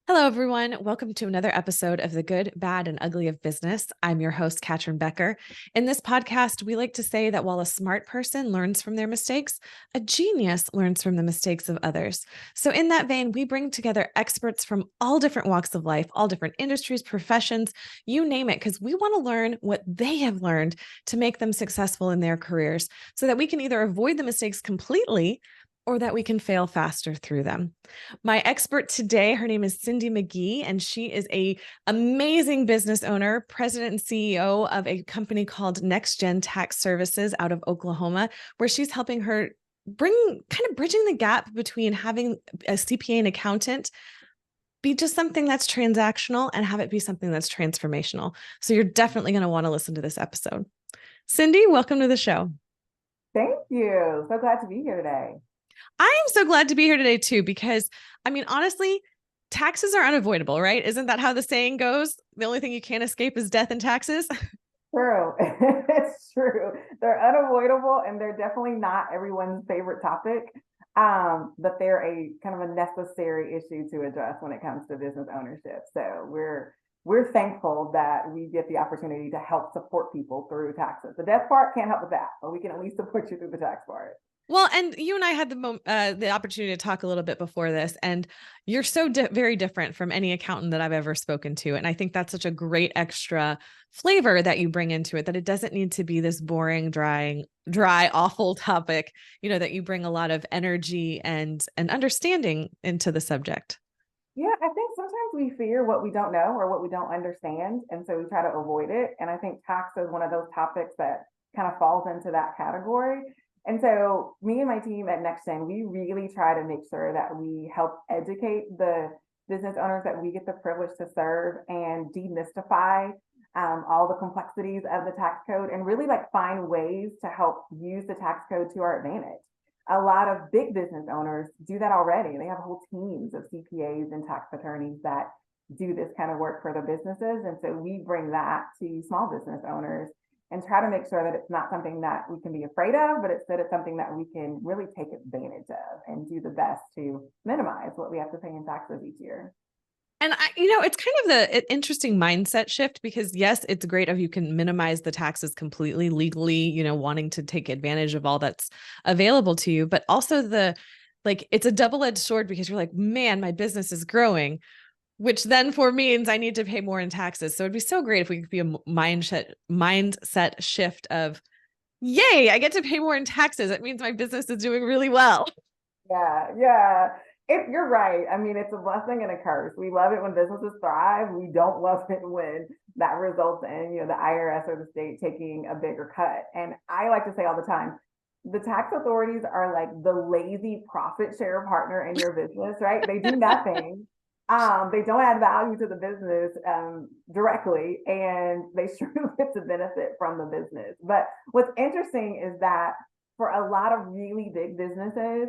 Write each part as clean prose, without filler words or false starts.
Hello, everyone. Welcome to another episode of The Good, Bad, and Ugly of Business. I'm your host, Catryn Becker. In this podcast, we like to say that while a smart person learns from their mistakes, a genius learns from the mistakes of others. So, in that vein, we bring together experts from all different walks of life, all different industries, professions, you name it, because we want to learn what they have learned to make them successful in their careers so that we can either avoid the mistakes completely or that we can fail faster through them. My expert today, her name is Cindy McGhee, and she is a amazing business owner, president and CEO of a company called NextGen Tax Services out of Oklahoma, where she's helping her bridging the gap between having a CPA and accountant be just something that's transactional and have it be something that's transformational. So you're definitely going to want to listen to this episode. Cindy, welcome to the show. Thank you. So glad to be here today. I am so glad to be here today too, because honestly, taxes are unavoidable, right? Isn't that how the saying goes? The only thing you can't escape is death and taxes. True. It's true. They're unavoidable and they're definitely not everyone's favorite topic. But they're a kind of a necessary issue to address when it comes to business ownership. So we're thankful that we get the opportunity to help support people through taxes. The death part can't help with that, but we can at least support you through the tax part. Well, and you and I had the opportunity to talk a little bit before this, and you're so very different from any accountant that I've ever spoken to. And I think that's such a great extra flavor that you bring into it, that it doesn't need to be this boring, dry, awful topic, that you bring a lot of energy and understanding into the subject. Yeah, I think sometimes we fear what we don't know or what we don't understand. And so we try to avoid it. And I think tax is one of those topics that kind of falls into that category. And so me and my team at NextGen, we really try to make sure that we help educate the business owners that we get the privilege to serve and demystify all the complexities of the tax code and really like find ways to help use the tax code to our advantage. A lot of big business owners do that already. They have whole teams of CPAs and tax attorneys that do this kind of work for their businesses. And so we bring that to small business owners and try to make sure that it's not something that we can be afraid of, but it's something that we can really take advantage of and do the best to minimize what we have to pay in taxes each year. And it's kind of the interesting mindset shift, because yes, it's great if you can minimize the taxes completely legally, wanting to take advantage of all that's available to you, but also it's a double-edged sword, because you're like, man, my business is growing, which then for means I need to pay more in taxes. So it'd be so great if we could be a mindset shift of, yay, I get to pay more in taxes. It means my business is doing really well. Yeah. You're right. I mean, it's a blessing and a curse. We love it when businesses thrive. We don't love it when that results in, the IRS or the state taking a bigger cut. And I like to say all the time, the tax authorities are like the lazy profit share partner in your business, right? They do nothing. They don't add value to the business directly, and they sure get to benefit from the business. But what's interesting is that for a lot of really big businesses,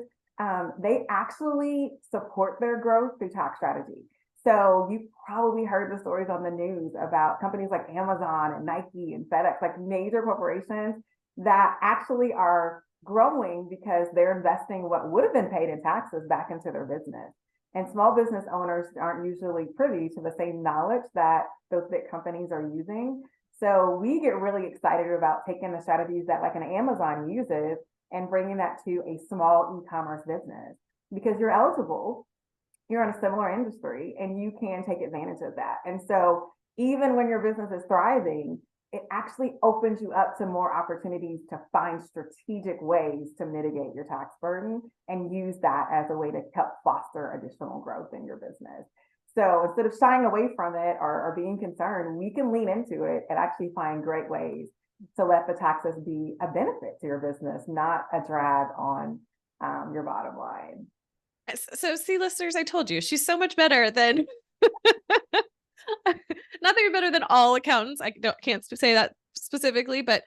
they actually support their growth through tax strategy. So you've probably heard the stories on the news about companies like Amazon and Nike and FedEx, like major corporations that actually are growing because they're investing what would have been paid in taxes back into their business. And small business owners aren't usually privy to the same knowledge that those big companies are using. So we get really excited about taking the strategies that like an Amazon uses and bringing that to a small e-commerce business, because you're eligible, you're in a similar industry, and you can take advantage of that. And so even when your business is thriving, it actually opens you up to more opportunities to find strategic ways to mitigate your tax burden and use that as a way to help foster additional growth in your business. So instead of shying away from it or being concerned, we can lean into it and actually find great ways to let the taxes be a benefit to your business, not a drag on your bottom line. So see, listeners, I told you, she's so much better than not that you're better than all accountants. I can't say that specifically, but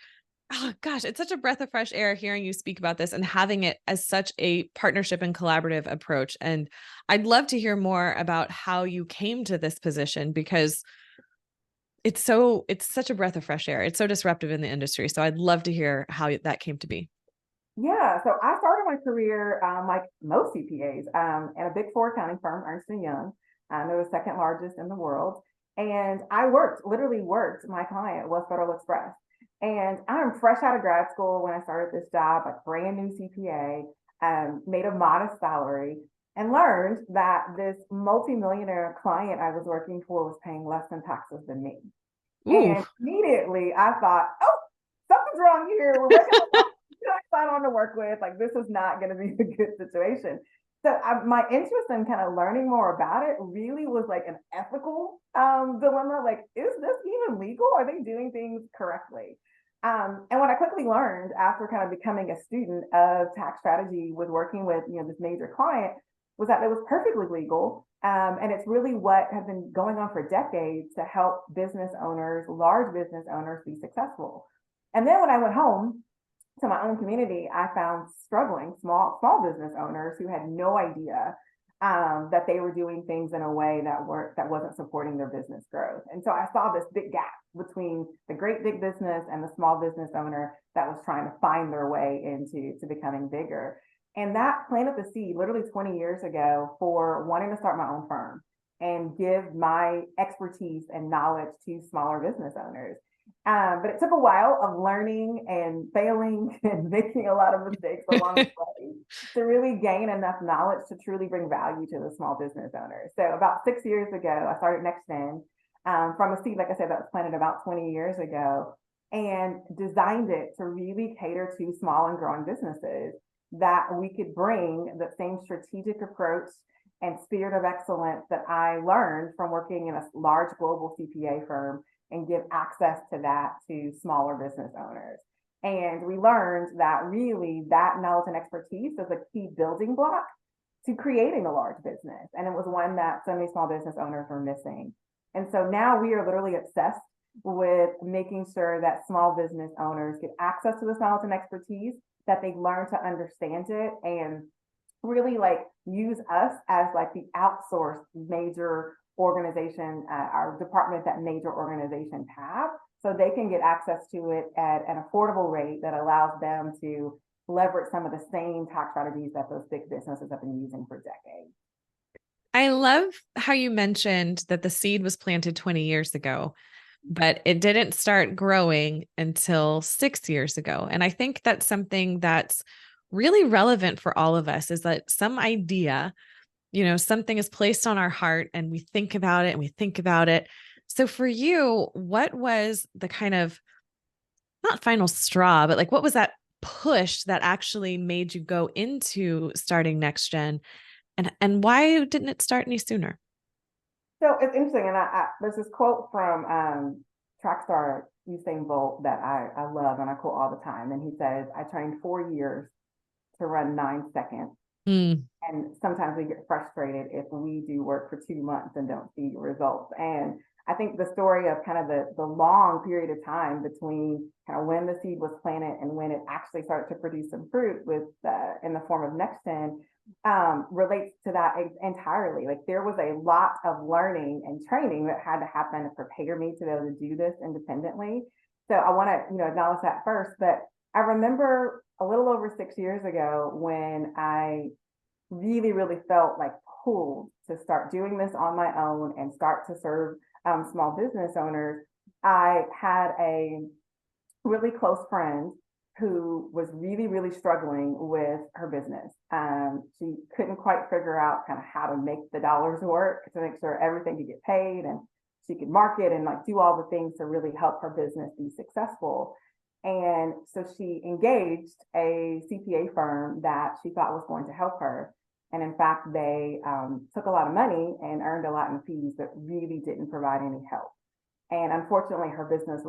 oh gosh, it's such a breath of fresh air hearing you speak about this and having it as such a partnership and collaborative approach. And I'd love to hear more about how you came to this position, because it's such a breath of fresh air. It's so disruptive in the industry. So I'd love to hear how that came to be. Yeah, so I started my career like most CPAs at a big four accounting firm, Ernst & Young. They're the second largest in the world. And literally worked, my client was Federal Express. And I'm fresh out of grad school when I started this job, like brand new CPA, made a modest salary, and learned that this multimillionaire client I was working for was paying less in taxes than me. Ooh. And immediately I thought, oh, something's wrong here. We're working with I sign on to work with. Like, this is not going to be a good situation. So my interest in kind of learning more about it really was like an ethical dilemma. Like, is this even legal? Are they doing things correctly? And what I quickly learned after kind of becoming a student of tax strategy with working with, this major client, was that it was perfectly legal. And it's really what has been going on for decades to help business owners, large business owners, be successful. And then when I went home to my own community, I found struggling small business owners who had no idea that they were doing things in a way that wasn't supporting their business growth. And so I saw this big gap between the great big business and the small business owner that was trying to find their way into becoming bigger. And that planted the seed literally 20 years ago for wanting to start my own firm and give my expertise and knowledge to smaller business owners. But it took a while of learning and failing and making a lot of mistakes along the way to really gain enough knowledge to truly bring value to the small business owners. So about 6 years ago, I started NextGen from a seed, like I said, that was planted about 20 years ago, and designed it to really cater to small and growing businesses, that we could bring the same strategic approach and spirit of excellence that I learned from working in a large global CPA firm, and give access to that to smaller business owners. And we learned that really that knowledge and expertise is a key building block to creating a large business. And it was one that so many small business owners were missing. And so now we are literally obsessed with making sure that small business owners get access to this knowledge and expertise, that they learn to understand it, and really like use us as like the outsourced major organization, our department that major organizations have, so they can get access to it at an affordable rate that allows them to leverage some of the same tax strategies that those big businesses have been using for decades. I love how you mentioned that the seed was planted 20 years ago, but it didn't start growing until 6 years ago. And I think that's something that's really relevant for all of us, is that some idea, something is placed on our heart and we think about it and we think about it. So for you, what was the kind of, not final straw, but like, what was that push that actually made you go into starting NextGen, and why didn't it start any sooner? So it's interesting. And there's this quote from track star Usain Bolt that I love and I quote all the time. And he says, I trained 4 years to run 9 seconds. And sometimes we get frustrated if we do work for 2 months and don't see results. And I think the story of kind of the long period of time between kind of when the seed was planted and when it actually started to produce some fruit in the form of NextGen relates to that entirely. Like, there was a lot of learning and training that had to happen to prepare me to be able to do this independently. So I want to, acknowledge that first. But I remember a little over 6 years ago when I really, really felt like pulled to start doing this on my own and start to serve small business owners. I had a really close friend who was really, really struggling with her business. She couldn't quite figure out kind of how to make the dollars work to make sure everything could get paid and she could market and like do all the things to really help her business be successful. And so she engaged a CPA firm that she thought was going to help her. And in fact, they took a lot of money and earned a lot in fees, but really didn't provide any help. And unfortunately, her business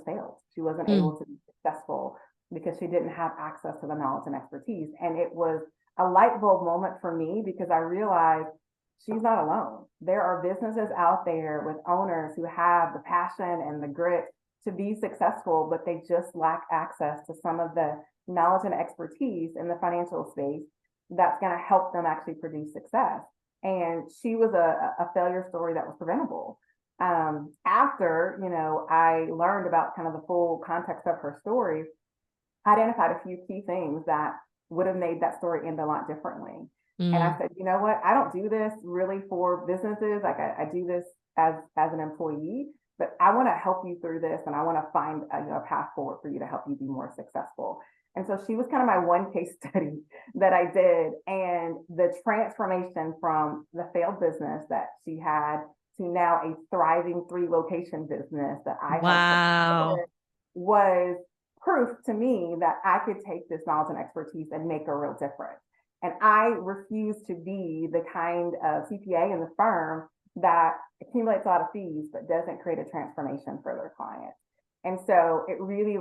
failed. She wasn't able to be successful because she didn't have access to the knowledge and expertise. And it was a light bulb moment for me, because I realized she's not alone. There are businesses out there with owners who have the passion and the grit to be successful, but they just lack access to some of the knowledge and expertise in the financial space that's going to help them actually produce success. And she was a failure story that was preventable. After, I learned about kind of the full context of her story, I identified a few key things that would have made that story end a lot differently. And I Mm. said, you know what? I don't do this really for businesses. Like I do this as an employee, but I want to help you through this, and I want to find a path forward for you to help you be more successful. And so she was kind of my one case study that I did, and the transformation from the failed business that she had to now a thriving 3 location business that I helped her Wow. with was proof to me that I could take this knowledge and expertise and make a real difference. And I refuse to be the kind of CPA in the firm that accumulates a lot of fees but doesn't create a transformation for their clients. And so it really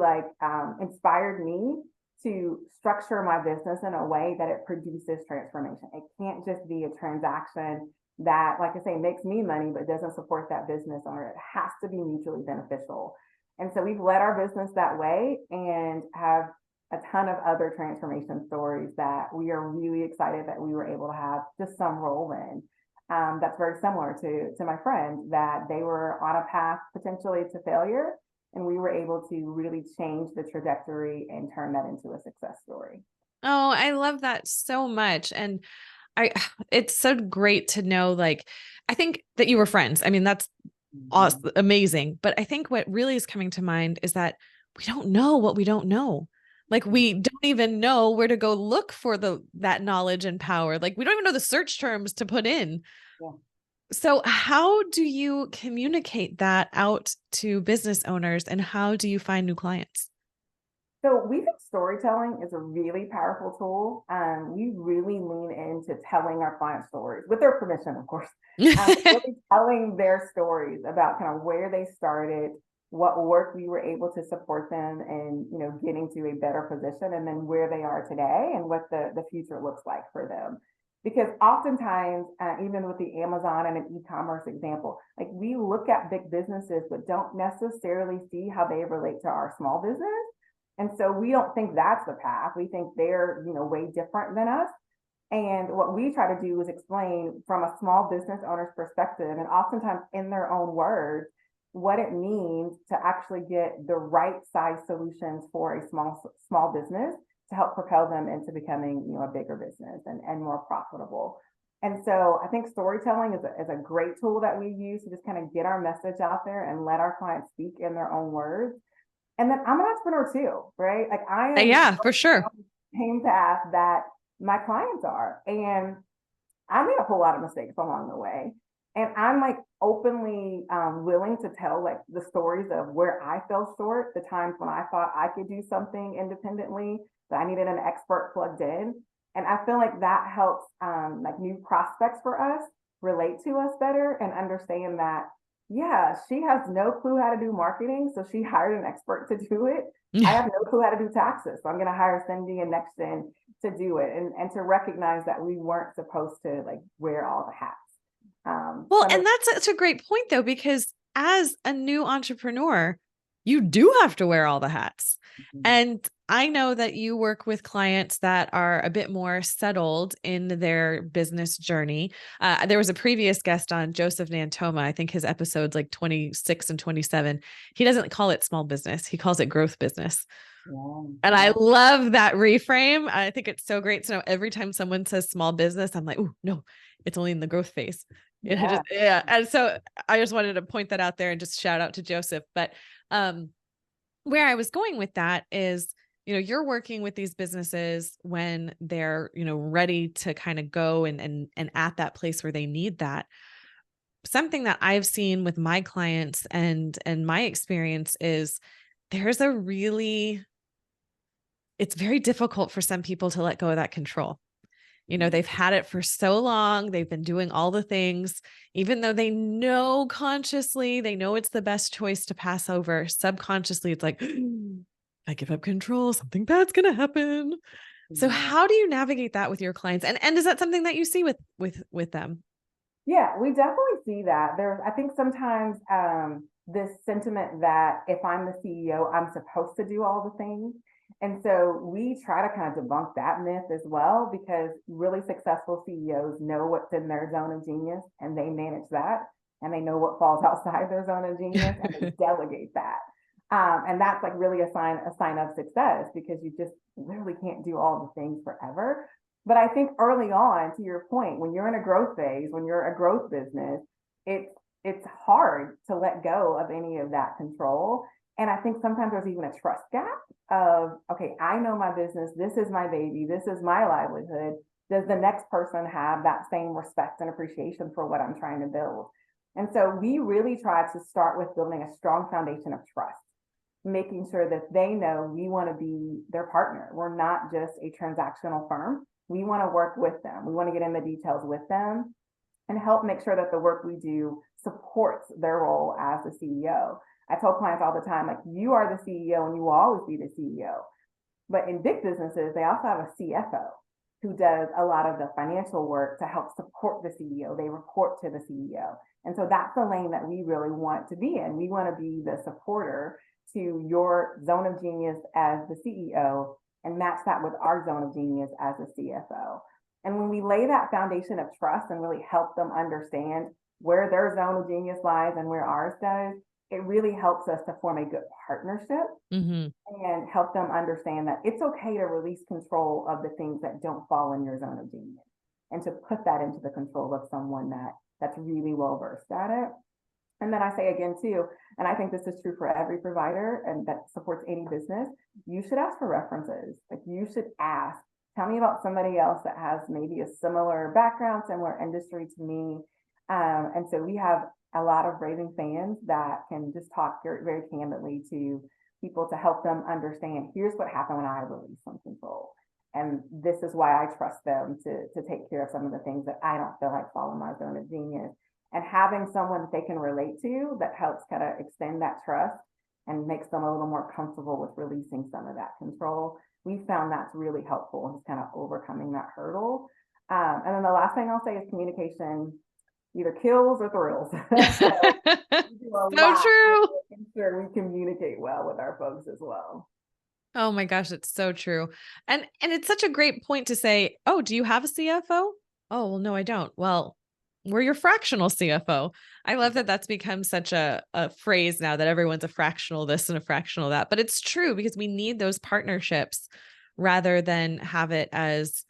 inspired me to structure my business in a way that it produces transformation. It can't just be a transaction that, like I say, makes me money but doesn't support that business owner. It has to be mutually beneficial. And so we've led our business that way and have a ton of other transformation stories that we are really excited that we were able to have just some role in. That's very similar to my friend, that they were on a path potentially to failure, and we were able to really change the trajectory and turn that into a success story. Oh, I love that so much. And I, it's so great to know, like, I think that you were friends. I mean, that's awesome, Mhm. amazing. But I think what really is coming to mind is that we don't know what we don't know. Like we Mhm. don't even know where to go look for that knowledge and power. Like we don't even know the search terms to put in. Yeah. So how do you communicate that out to business owners and how do you find new clients? So we think storytelling is a really powerful tool. We really lean into telling our client stories with their permission, of course. Really telling their stories about kind of where they started, what work we were able to support them and getting to a better position, and then where they are today and what the future looks like for them. Because oftentimes, even with the Amazon and an e-commerce example, like we look at big businesses but don't necessarily see how they relate to our small business. And so we don't think that's the path. We think they're, way different than us. And what we try to do is explain from a small business owner's perspective, and oftentimes in their own words, what it means to actually get the right size solutions for a small business to help propel them into becoming, a bigger business and more profitable. And so I think storytelling is a great tool that we use to just kind of get our message out there and let our clients speak in their own words. And then I'm an entrepreneur too, right? Like I am Yeah, for sure. on the same path that my clients are. And I made a whole lot of mistakes along the way. And I'm like openly willing to tell like the stories of where I fell short, the times when I thought I could do something independently, that I needed an expert plugged in. And I feel like that helps like new prospects for us relate to us better and understand that, yeah, she has no clue how to do marketing. So she hired an expert to do it. I have no clue how to do taxes. So I'm going to hire Cindy and NextGen to do it, and to recognize that we weren't supposed to like wear all the hats. Well, Some of and that's such a great point though, because as a new entrepreneur, you do have to wear all the hats. And I know that you work with clients that are a bit more settled in their business journey. There was a previous guest on, Joseph Nantoma. I think his episodes like 26 and 27. He doesn't call it small business. He calls it growth business. yeah, And I yeah, love that reframe. I think it's so great to know every time someone says small business, I'm like, oh, no, it's only in the growth phase. yeah. Yeah. And so I just wanted to point that out there and just shout out to Joseph. But where I was going with that is, you're working with these businesses when they're, ready to kind of go and at that place where they need that. Something that I've seen with my clients and my experience is there's a really it's very difficult for some people to let go of that control. They've had it for so long. They've been doing all the things, even though they know consciously, they know it's the best choice to pass over. Subconsciously, it's like, I give up control, something bad's going to happen. So Yeah. how do you navigate that with your clients? And is that something that you see with them? Yeah, we definitely see that. I think sometimes this sentiment that if I'm the CEO, I'm supposed to do all the things. And so we try to kind of debunk that myth as well, because really successful CEOs know what's in their zone of genius and they manage that. And they know what falls outside their zone of genius and they delegate that. And that's like really a sign of success, because you just literally can't do all the things forever. But I think early on, to your point, when you're in a growth phase, when you're a growth business, it's hard to let go of any of that control. And I think sometimes there's even a trust gap of, okay, I know my business, this is my baby, this is my livelihood. Does the next person have that same respect and appreciation for what I'm trying to build? And so we really try to start with building a strong foundation of trust, making sure that they know we want to be their partner. We're not just a transactional firm. We want to work with them. We want to get in the details with them and help make sure that the work we do supports their role as the CEO. I tell clients all the time, like, you are the CEO and you will always be the CEO. But in big businesses, they also have a CFO who does a lot of the financial work to help support the CEO. They report to the CEO. And so that's the lane that we really want to be in. We want to be the supporter to your zone of genius as the CEO and match that with our zone of genius as the CFO. And when we lay that foundation of trust and really help them understand where their zone of genius lies and where ours does, it really helps us to form a good partnership and help them understand that it's okay to release control of the things that don't fall in your zone of genius and to put that into the control of someone that's really well versed at it. And then I say again too, and I think this is true for every provider and that supports any business, you should ask for references. Like, you should ask, tell me about somebody else that has maybe a similar background, similar industry to me. And so we have a lot of raving fans that can just talk very, very candidly to people to help them understand, here's what happened when I released some control. And this is why I trust them to take care of some of the things that I don't feel like fall in my zone of genius. And having someone that they can relate to that helps kind of extend that trust and makes them a little more comfortable with releasing some of that control. We found that's really helpful in just kind of overcoming that hurdle. And then the last thing I'll say is communication either kills or thrills. So we do a So lot true. to ensure we communicate well with our folks as well. Oh my gosh, it's so true. And it's such a great point to say, "Oh, do you have a CFO?" "Oh, well, no, I don't." "Well, we're your fractional CFO." I love that that's become such a phrase now that everyone's a fractional this and a fractional that, but it's true because we need those partnerships rather than have it as,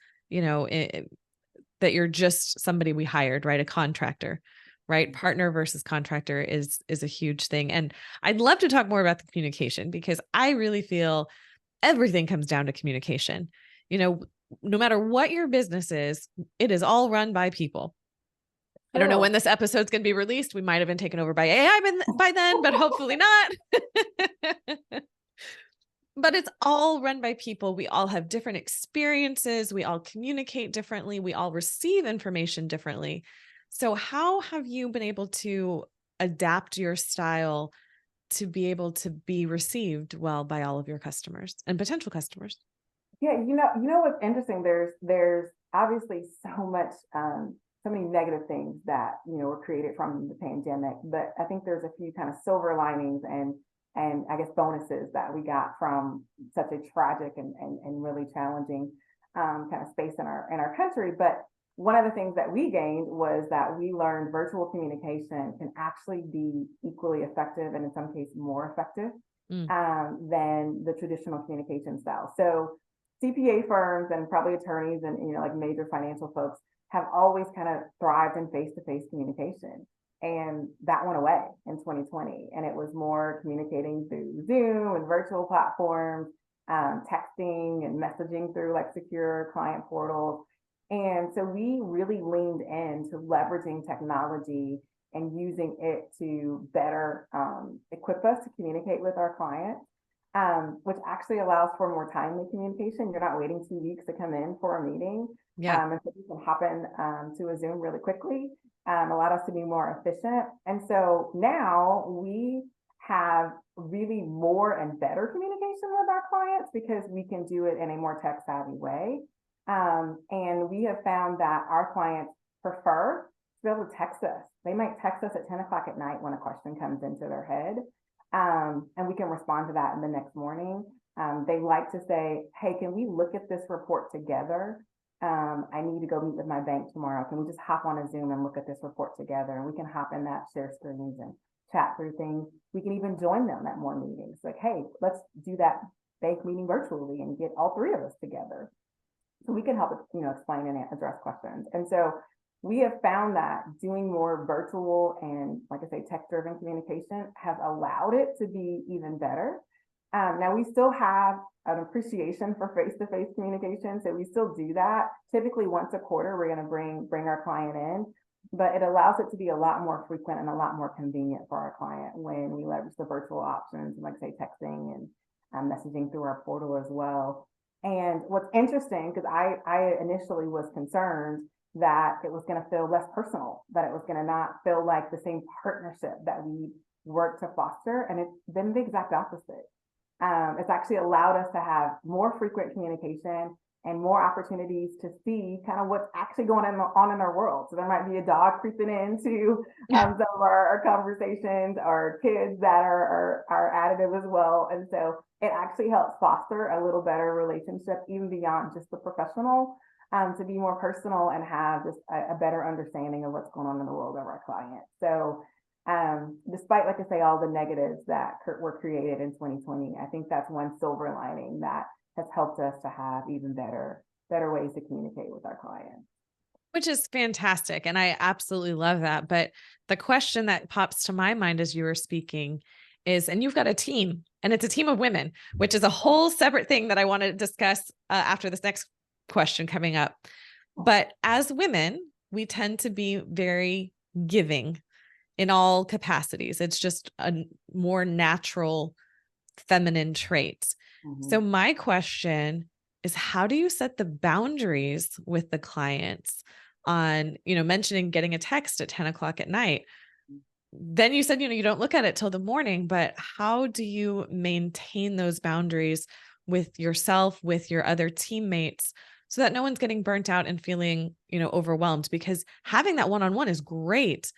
that you're just somebody we hired, right? A contractor, right? Partner versus contractor is a huge thing. And I'd love to talk more about the communication because I really feel everything comes down to communication. No matter what your business is, it is all run by people. I don't know when this episode's going to be released. We might have been taken over by AI by then, but hopefully not. But it's all run by people. We all have different experiences. We all communicate differently. We all receive information differently. So how have you been able to adapt your style to be able to be received well by all of your customers and potential customers? Yeah, you know what's interesting? There's obviously so many negative things that were created from the pandemic, but I think there's a few kind of silver linings and I guess bonuses that we got from such a tragic and really challenging kind of space in our country. But one of the things that we gained was that we learned virtual communication can actually be equally effective and in some cases more effective than the traditional communication style. So CPA firms and probably attorneys and like major financial folks have always kind of thrived in face-to-face communication. And that went away in 2020. And it was more communicating through Zoom and virtual platforms, texting and messaging through like secure client portals. And so we really leaned into leveraging technology and using it to better equip us to communicate with our clients, which actually allows for more timely communication. You're not waiting 2 weeks to come in for a meeting. And so you can hop in to a Zoom really quickly, allowed us to be more efficient. And so now we have really more and better communication with our clients because we can do it in a more tech savvy way. And we have found that our clients prefer to be able to text us. They might text us at 10 o'clock at night when a question comes into their head. And we can respond to that in the next morning. They like to say, hey, can we look at this report together? I need to go meet with my bank tomorrow. Can we just hop on a Zoom and look at this report together? And we can hop in that, share screens and chat through things. We can even join them at more meetings. Like, hey, let's do that bank meeting virtually and get all three of us together. so we can help, explain and address questions. And so we have found that doing more virtual and, like I say, tech-driven communication has allowed it to be even better. Now we still have an appreciation for face-to-face communication, so we still do that. Typically once a quarter, we're going to bring our client in, but it allows it to be a lot more frequent and a lot more convenient for our client when we leverage the virtual options, like say texting and messaging through our portal as well. And what's interesting, because I initially was concerned that it was going to feel less personal, that it was going to not feel like the same partnership that we work to foster, and it's been the exact opposite. It's actually allowed us to have more frequent communication and more opportunities to see kind of what's actually going on in our world. So there might be a dog creeping into some of our conversations, or kids that are additive as well. And so it actually helps foster a little better relationship, even beyond just the professional, to be more personal and have just a better understanding of what's going on in the world of our client. So despite, like I say, all the negatives that were created in 2020, I think that's one silver lining that has helped us to have even better ways to communicate with our clients. Which is fantastic. And I absolutely love that. But the question that pops to my mind as you were speaking is, and you've got a team, and it's a team of women, which is a whole separate thing that I want to discuss after this next question coming up. But as women, we tend to be very giving in all capacities. It's just a more natural feminine trait. Mm-hmm. So my question is, how do you set the boundaries with the clients on, mentioning getting a text at 10 o'clock at night? Then you said, you don't look at it till the morning, but how do you maintain those boundaries with yourself, with your other teammates, so that no one's getting burnt out and feeling, overwhelmed? Because having that one-on-one is great.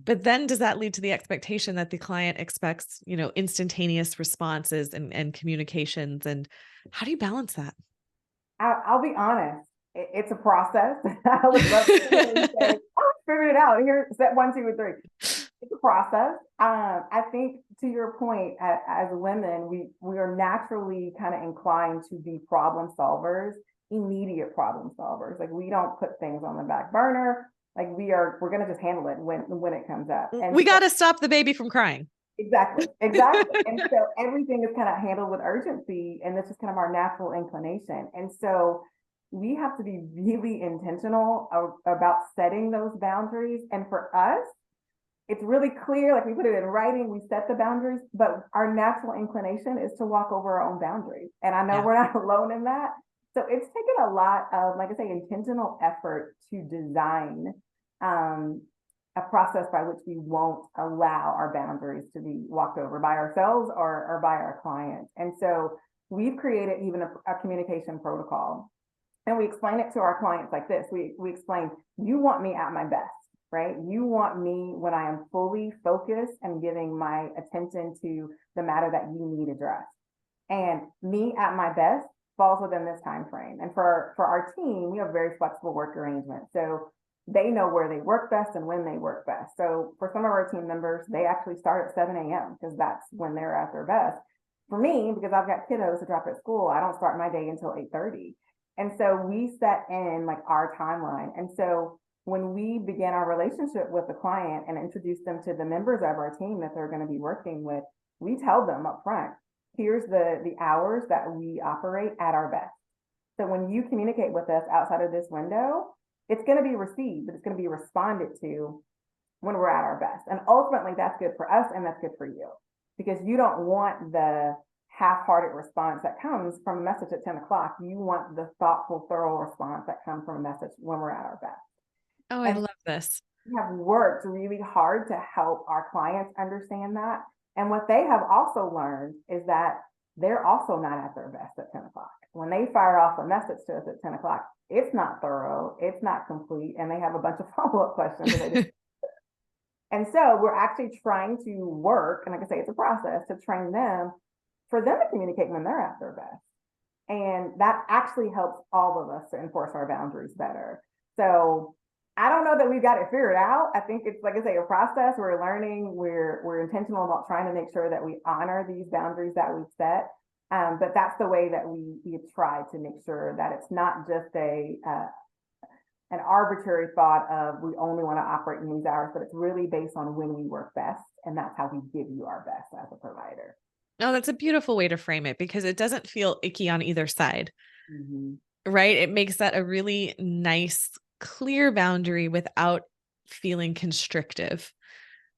But then does that lead to the expectation that the client expects, instantaneous responses and communications? And how do you balance that? I'll be honest. It's a process. I would love to say, oh, figure it out. Here's step 1, 2, and 3. It's a process. I think, to your point, as women, we are naturally kind of inclined to be problem solvers, immediate problem solvers. Like, we don't put things on the back burner. Like, we're going to just handle it when it comes up. And we got to stop the baby from crying. Exactly. And so everything is kind of handled with urgency, and that's just kind of our natural inclination. And so we have to be really intentional about setting those boundaries. And for us, it's really clear, like we put it in writing, we set the boundaries, but our natural inclination is to walk over our own boundaries. And I know we're not alone in that. So it's taken a lot of, like I say, intentional effort to design a process by which we won't allow our boundaries to be walked over by ourselves or by our clients. And so we've created even a communication protocol, and we explain it to our clients like this. We explain, you want me at my best, right? You want me when I am fully focused and giving my attention to the matter that you need addressed. And me at my best falls within this time frame. And for our team, we have very flexible work arrangements. So they know where they work best and when they work best. So for some of our team members, they actually start at 7 a.m. because that's when they're at their best. For me, because I've got kiddos to drop at school, I don't start my day until 8:30. And so we set in like our timeline. And so when we begin our relationship with the client and introduce them to the members of our team that they're going to be working with, we tell them up front, here's the hours that we operate at our best. So when you communicate with us outside of this window, it's going to be received, but it's going to be responded to when we're at our best. And ultimately, that's good for us and that's good for you, because you don't want the half-hearted response that comes from a message at 10 o'clock. You want the thoughtful, thorough response that comes from a message when we're at our best. Oh, I love this. We have worked really hard to help our clients understand that. And what they have also learned is that they're also not at their best at 10 o'clock. When they fire off a message to us at 10 o'clock, it's not thorough, it's not complete, and they have a bunch of follow-up questions. And so we're actually trying to work, and like I say, it's a process to train them, for them to communicate when they're at their best. And that actually helps all of us to enforce our boundaries better. So I don't know that we've got it figured out. I think it's, like I say, a process. We're learning, we're intentional about trying to make sure that we honor these boundaries that we've set. But that's the way that we try to make sure that it's not just an arbitrary thought of we only want to operate in these hours, but it's really based on when we work best. And that's how we give you our best as a provider. No, that's a beautiful way to frame it because it doesn't feel icky on either side, Mm-hmm. right? It makes that a really nice, clear boundary without feeling constrictive.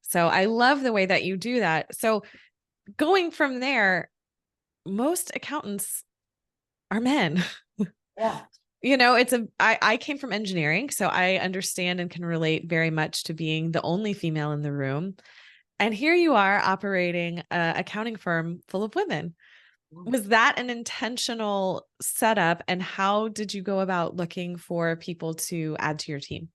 So I love the way that you do that. So going from there, most accountants are men. Yeah. I came from engineering, so I understand and can relate very much to being the only female in the room. And here you are operating an accounting firm full of women. Was that an intentional setup? And how did you go about looking for people to add to your team?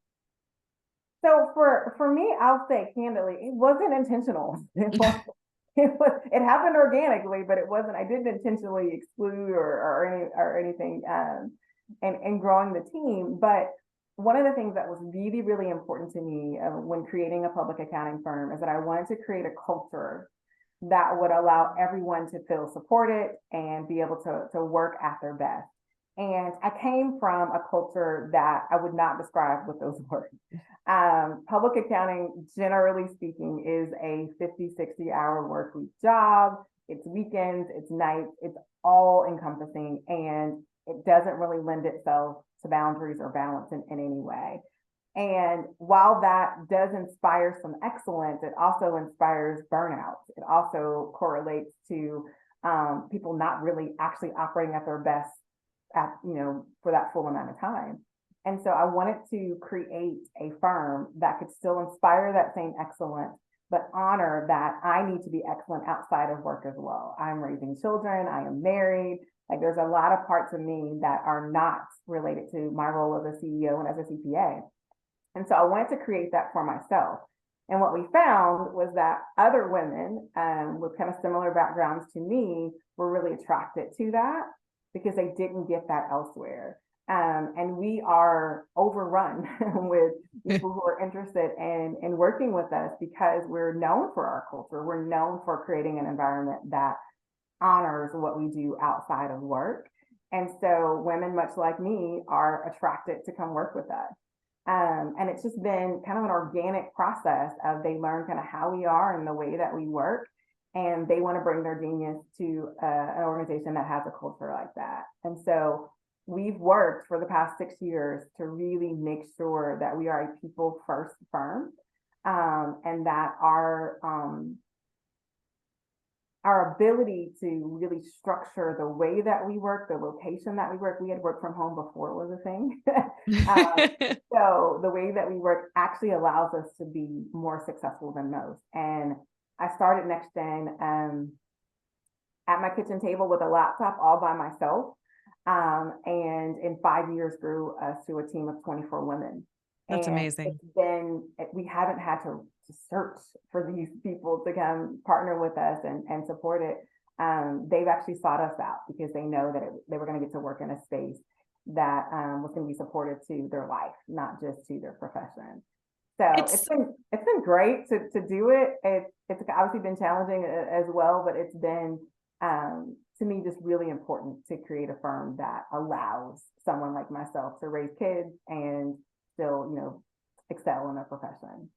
So for me, I'll say candidly, it wasn't intentional. It happened organically, but it wasn't. I didn't intentionally exclude or anything and growing the team. But one of the things that was really, really important to me when creating a public accounting firm is that I wanted to create a culture that would allow everyone to feel supported and be able to work at their best. And I came from a culture that I would not describe with those words. Public accounting, generally speaking, is a 50-60 hour work week job. It's weekends, it's nights, it's all encompassing, and it doesn't really lend itself to boundaries or balance in any way. And while that does inspire some excellence, it also inspires burnout. It also correlates to people not really actually operating at their best for that full amount of time. And so I wanted to create a firm that could still inspire that same excellence, but honor that I need to be excellent outside of work as well. I'm raising children, I am married. Like there's a lot of parts of me that are not related to my role as a CEO and as a CPA. And so I wanted to create that for myself. And what we found was that other women with kind of similar backgrounds to me were really attracted to that because they didn't get that elsewhere. And we are overrun with people who are interested in working with us because we're known for our culture. We're known for creating an environment that honors what we do outside of work. And so women, much like me, are attracted to come work with us. And it's just been kind of an organic process of they learn kind of how we are and the way that we work. And they want to bring their genius to an organization that has a culture like that. And so we've worked for the past 6 years to really make sure that we are a people first firm, and that our ability to really structure the way that we work, the location that we had worked from home before it was a thing. So the way that we work actually allows us to be more successful than most. And I started NextGen at my kitchen table with a laptop all by myself. And in 5 years grew us to a team of 24 women. That's and amazing. We haven't had to search for these people to come partner with us and support it. They've actually sought us out because they know that they were going to get to work in a space that was going to be supportive to their life, not just to their profession. So it's been great to do it. It's obviously been challenging as well, but it's been to me just really important to create a firm that allows someone like myself to raise kids and still, excel in their profession.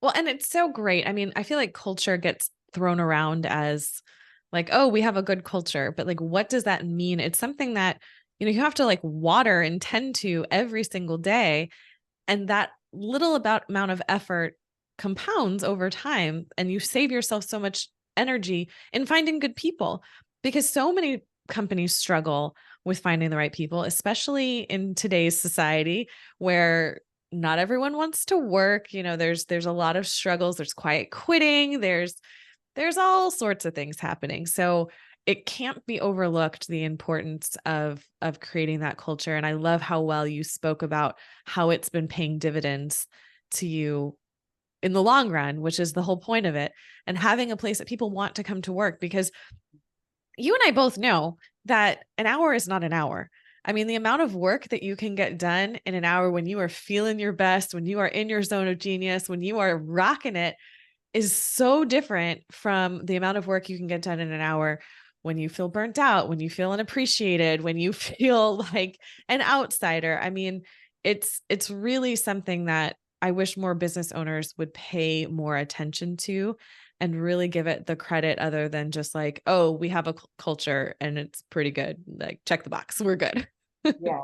Well, and it's so great. I mean, I feel like culture gets thrown around as like, oh, we have a good culture, but like, what does that mean? It's something that, you have to like water and tend to every single day. And that little amount of effort compounds over time. And you save yourself so much energy in finding good people because so many companies struggle with finding the right people, especially in today's society where not everyone wants to work. There's a lot of struggles. There's quiet quitting. There's all sorts of things happening. So it can't be overlooked, the importance of creating that culture. And I love how well you spoke about how it's been paying dividends to you in the long run, which is the whole point of it, and having a place that people want to come to work, because you and I both know that an hour is not an hour. I mean, the amount of work that you can get done in an hour when you are feeling your best, when you are in your zone of genius, when you are rocking it, is so different from the amount of work you can get done in an hour when you feel burnt out, when you feel unappreciated, when you feel like an outsider. I mean, it's really something that I wish more business owners would pay more attention to and really give it the credit other than just like, oh, we have a culture and it's pretty good. Like, check the box, we're good. Yeah.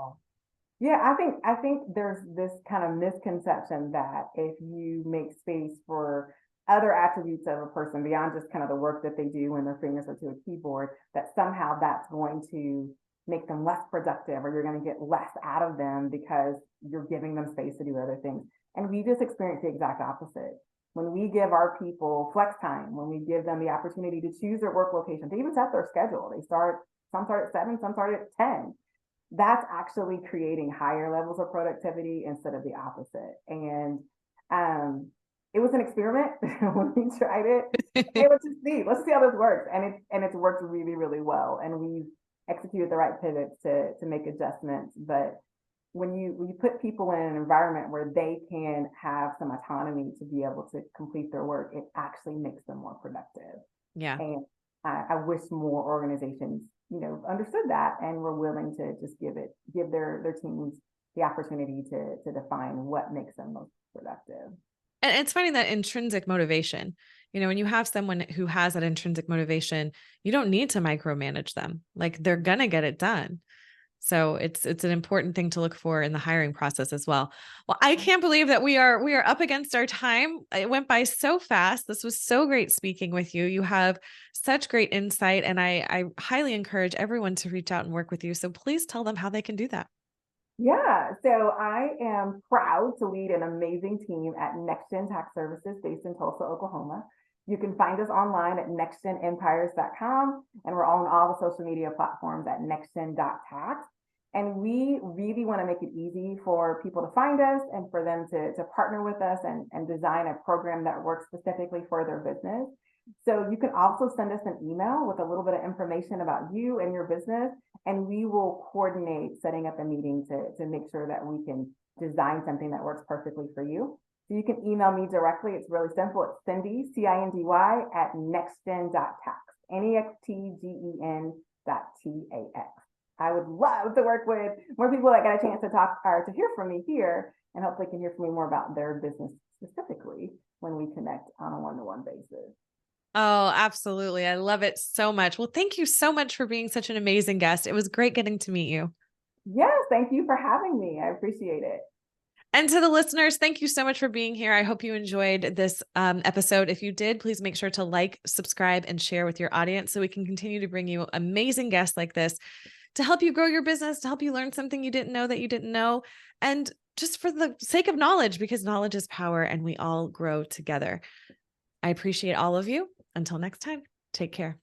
Yeah, I think there's this kind of misconception that if you make space for other attributes of a person beyond just kind of the work that they do when their fingers are to a keyboard, that somehow that's going to make them less productive or you're going to get less out of them because you're giving them space to do other things. And we just experience the exact opposite. When we give our people flex time, when we give them the opportunity to choose their work location, to even set their schedule, some start at 7, some start at 10, that's actually creating higher levels of productivity instead of the opposite. And it was an experiment when we tried it. Hey, let's see how this works. And it's worked really, really well. And we've executed the right pivots to make adjustments. But when you put people in an environment where they can have some autonomy to be able to complete their work, it actually makes them more productive. Yeah. And I wish more organizations, understood that and were willing to just give their teams the opportunity to define what makes them most productive. And it's funny that intrinsic motivation, when you have someone who has that intrinsic motivation, you don't need to micromanage them. Like, they're going to get it done. So it's an important thing to look for in the hiring process as well. Well, I can't believe that we are up against our time. It went by so fast. This was so great speaking with you. You have such great insight, and I highly encourage everyone to reach out and work with you. So please tell them how they can do that. Yeah, so I am proud to lead an amazing team at NextGen Tax Services based in Tulsa, Oklahoma. You can find us online at nextgenempires.com, and we're on all the social media platforms at nextgen.tax. And we really want to make it easy for people to find us and for them to partner with us and design a program that works specifically for their business. So you can also send us an email with a little bit of information about you and your business, and we will coordinate setting up a meeting to make sure that we can design something that works perfectly for you. So you can email me directly. It's really simple. It's Cindy, Cindy, at nextgen.tax, nextgen.tax. I would love to work with more people that get a chance to talk or to hear from me here, and hopefully can hear from me more about their business specifically when we connect on a one-to-one basis. Oh, absolutely. I love it so much. Well, thank you so much for being such an amazing guest. It was great getting to meet you. Yes, thank you for having me. I appreciate it. And to the listeners, thank you so much for being here. I hope you enjoyed this episode. If you did, please make sure to like, subscribe, and share with your audience so we can continue to bring you amazing guests like this to help you grow your business, to help you learn something you didn't know that you didn't know, and just for the sake of knowledge, because knowledge is power and we all grow together. I appreciate all of you. Until next time, take care.